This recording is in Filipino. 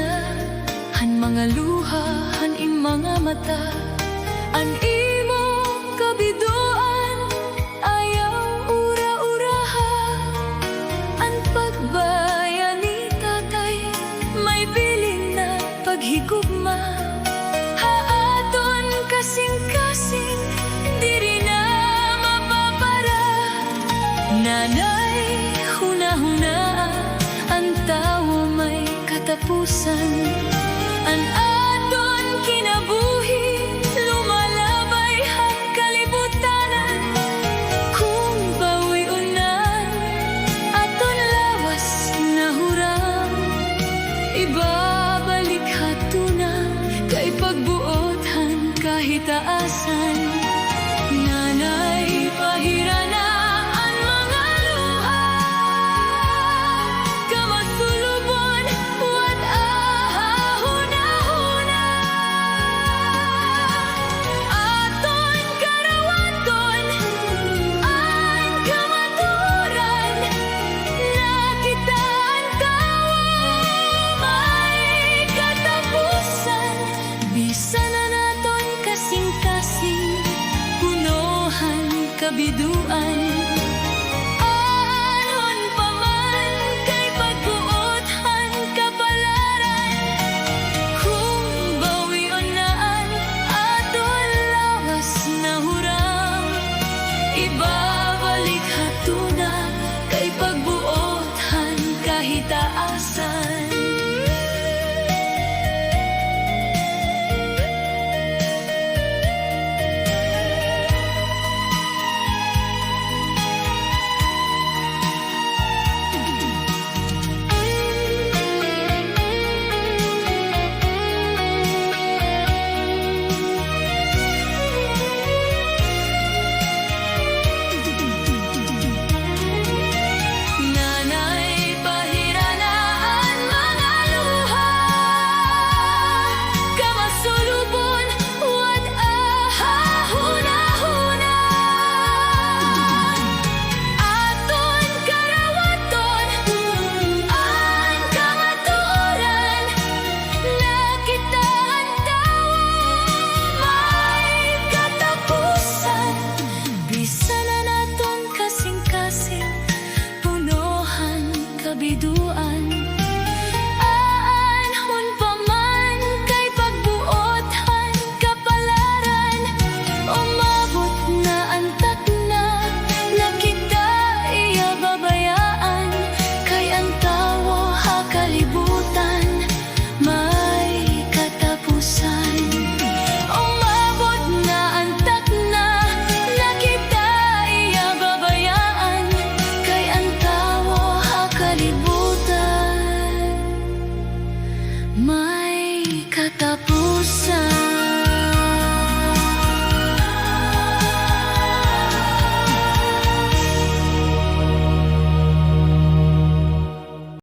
na han mga luha, han mga mata, an imong kabiduan, ayaw ura-uraha. Ang pagbayan ni tatay, may bilin na paghigugma. Haaton kasing-kasing, diri na mapapara. Nanay, huna-huna, ang tao may katapusan. Ang aton kinabuhi, lumalabay ang kalibutanan. Kung bawi-unan, aton lawas na hurang, ibabalik hatuna, kay pagbuotan kahit taasan. Nanay, pahira na ang mga luha, kamasulubon, wat ahahuna-huna. Aton karawaton, ang kamaturan, nakita ang tao may katapusan. Bisa na naton kasing-kasing, punohan kabiduan.